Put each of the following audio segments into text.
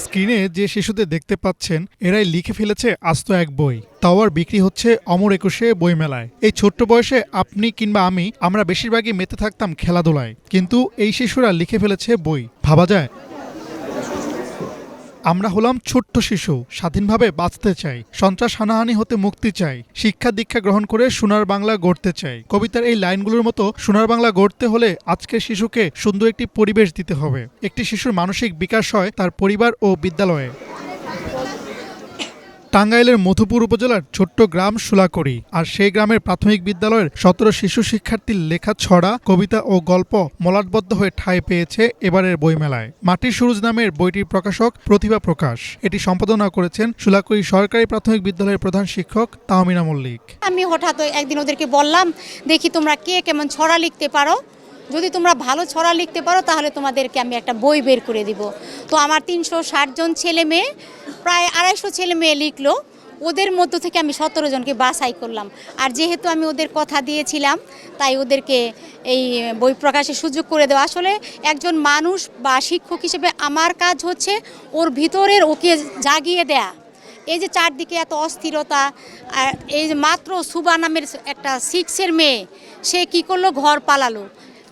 স্ক্রিনে যে শিশুদের দেখতে পাচ্ছেন এরাই লিখে ফেলেছে আস্ত এক বই, তাও আর বিক্রি হচ্ছে অমর একুশে বইমেলায়। এই ছোট্ট বয়সে আপনি কিংবা আমরা বেশিরভাগই মেতে থাকতাম খেলাধুলায়, কিন্তু এই শিশুরা লিখে ফেলেছে বই। ভাবা যায়? আমরা হলাম ছোট্ট শিশু, স্বাধীনভাবে বাঁচতে চাই, সন্ত্রাস হানাহানি হতে মুক্তি চাই, শিক্ষা দীক্ষা গ্রহণ করে সোনার বাংলা গড়তে চাই। কবিতার এই লাইনগুলোর মতো সোনার বাংলা গড়তে হলে আজকের শিশুকে সুন্দর একটি পরিবেশ দিতে হবে। একটি শিশুর মানসিক বিকাশ হয় তার পরিবার ও বিদ্যালয়ে। টাঙ্গাইলের মধুপুর উপজেলার ছোট্ট গ্রাম সুলাকড়ি, আর সেই গ্রামের প্রাথমিক বিদ্যালয়ের ১৭ শিশু শিক্ষার্থীর লেখা ছড়া, কবিতা ও গল্প মলাটবদ্ধ হয়ে ঠাঁই পেয়েছে এবারের বইমেলায়। মাটির সুরুজ নামের বইটির প্রকাশক প্রতিভা প্রকাশ। এটি সম্পাদনা করেছেন সুলাকড়ি সরকারি প্রাথমিক বিদ্যালয়ের প্রধান শিক্ষক তাহমিনা মল্লিক। আমি হঠাৎ একদিন ওদেরকে বললাম, দেখি তোমরা কে কেমন ছড়া লিখতে পারো, যদি তোমরা ভালো ছড়া লিখতে পারো তাহলে তোমাদেরকে আমি একটা বই বের করে দিব। তো আমার ৩৬০ জন ছেলে মেয়ে, প্রায় ২৫০ ছেলে মেয়ে লিখলো। ওদের মধ্য থেকে আমি ১৭ জনকে বাছাই করলাম। আর যেহেতু আমি ওদের কথা দিয়েছিলাম, তাই ওদেরকে এই বই প্রকাশের সুযোগ করে দেওয়া। আসলে একজন মানুষ বা শিক্ষক হিসেবে আমার কাজ হচ্ছে ওর ভিতরের ওকে জাগিয়ে দেয়া। এই যে চারদিকে এত অস্থিরতা, আর এই যে মাত্র সুবা নামের একটা 6-এর মেয়ে, সে কি করলো, ঘর পালালো।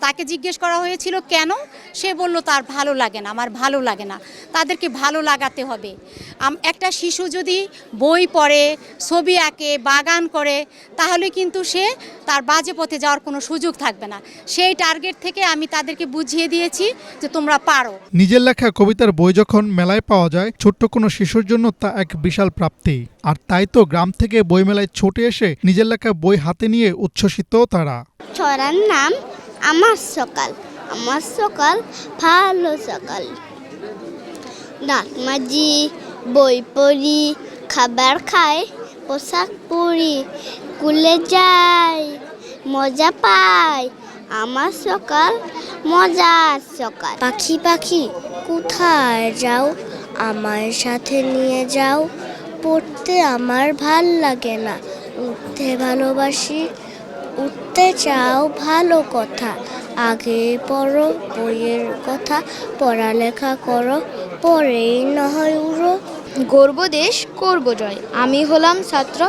তাকে জিজ্ঞেস করা হয়েছিল কেন, সে বলল তার ভালো লাগে না, আমার ভালো লাগে না। তাদেরকে ভালো লাগাতে হবে। একটা শিশু যদি বই পড়ে, ছবি আঁকে, বাগান করে, তাহলে কিন্তু সে তার বাজে পথে যাওয়ার কোনো সুযোগ থাকবে না। সেই টার্গেট থেকে আমি তাদেরকে বুঝিয়ে দিয়েছি যে তোমরা পারো। নিজের লেখা কবিতার বই যখন মেলায় পাওয়া যায়, ছোট্ট কোনো শিশুর জন্য তা এক বিশাল প্রাপ্তি। আর তাই তো গ্রাম থেকে বইমেলায় ছুটে এসে নিজের লেখা বই হাতে নিয়ে উচ্ছ্বসিত তারা। ছড়ার নাম আমার সকাল। আমার সকাল ভালো সকাল। দাঁত মাজি, বই পড়ি, খাবার খাই, পোশাক পরি, স্কুলে যাই, মজা পাই। আমার সকাল মজার সকাল। পাখি পাখি কোথায় যাও, আমার সাথে নিয়ে যাও। পড়তে আমার ভাল লাগে না, উঠতে ভালোবাসি। উঠতে চাও ভালো কথা, আগে পড়ো বইয়ের কথা। পড়ালেখা করো, পরেই না হয় উড়ো। গর্ব দেশ করব জয়, আমি হলাম ছাত্র।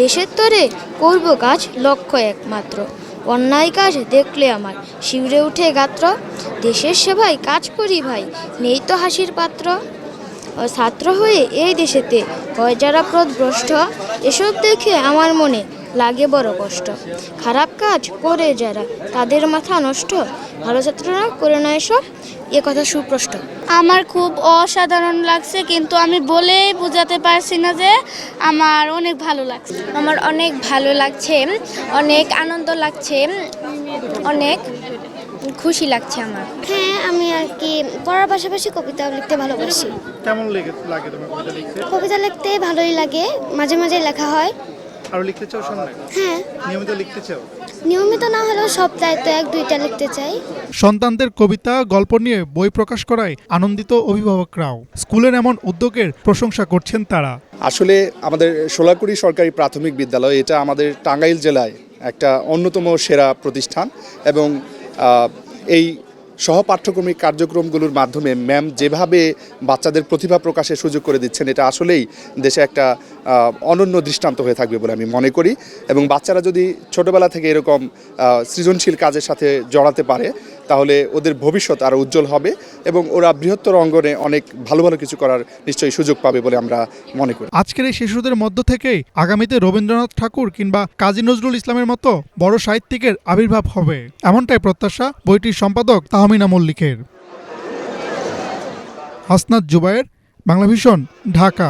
দেশের তরে করব কাজ, লক্ষ্য একমাত্র। অন্যায় কাজ দেখলে আমার শিউরে উঠে গাত্র। দেশের সেবায় কাজ করি ভাই, নেই তো হাসির পাত্র। ছাত্র হয়ে এই দেশেতে হয় যারা পথভ্রষ্ট, এসব দেখে আমার মনে লাগে বড় কষ্ট। খারাপ কাজ করে যারা, তাদের মাথা নষ্ট। ভালো ছাত্ররা করে না এসব, এ কথা সুস্পষ্ট। আমার খুব অসাধারণ লাগছে, কিন্তু আমি বলেই বোঝাতে পারছি না যে আমার অনেক ভালো লাগছে। আমার অনেক ভালো লাগছে, অনেক আনন্দ লাগছে, অনেক খুশি লাগছে আমার। হ্যাঁ, আমি আর কি পড়ার পাশাপাশি কবিতা লিখতে ভালোবাসি। কেমন লাগে তোমার কবিতা লিখতে? কবিতা লিখতে ভালোই লাগে, মাঝে মাঝে লেখা হয়। আর লিখতে চাও সামনে? হ্যাঁ, নিয়মিত লিখতে চাও? নিয়মিত না হলেও সপ্তাহে তো 1-2টা লিখতে চাই। সন্তানদের কবিতা গল্প নিয়ে বই প্রকাশ করায় আনন্দিত অভিভাবকরাও। স্কুলের এমন উদ্যোগের প্রশংসা করছেন তারা। আসলে আমাদের সোলাকুড়ি সরকারি প্রাথমিক বিদ্যালয়, এটা আমাদের টাঙ্গাইল জেলায় একটা অন্যতম সেরা প্রতিষ্ঠান। এবং এই সহপাঠ্যক্রমিক কার্যক্রমগুলোর মাধ্যমে ম্যাম যেভাবে বাচ্চাদের প্রতিভা প্রকাশের সুযোগ করে দিচ্ছেন, এটা আসলেই দেশে একটা অনন্য দৃষ্টান্ত হয়ে থাকবে বলে আমি মনে করি। এবং বাচ্চারা যদি ছোটোবেলা থেকে এরকম সৃজনশীল কাজের সাথে জড়াতে পারে, তাহলে ওদের ভবিষ্যৎ আরও উজ্জ্বল হবে এবং ওরা বৃহত্তর অঙ্গনে অনেক ভালো ভালো কিছু করার নিশ্চয়ই সুযোগ পাবে বলে আমরা মনে করি। আজকের এই শিশুদের মধ্য থেকেই আগামীতে রবীন্দ্রনাথ ঠাকুর কিংবা কাজী নজরুল ইসলামের মতো বড় সাহিত্যিকের আবির্ভাব হবে, এমনটাই প্রত্যাশা বইটির সম্পাদক তাহমিনা মল্লিকের। হাসনাত জুবায়ের, বাংলাভিশন, ঢাকা।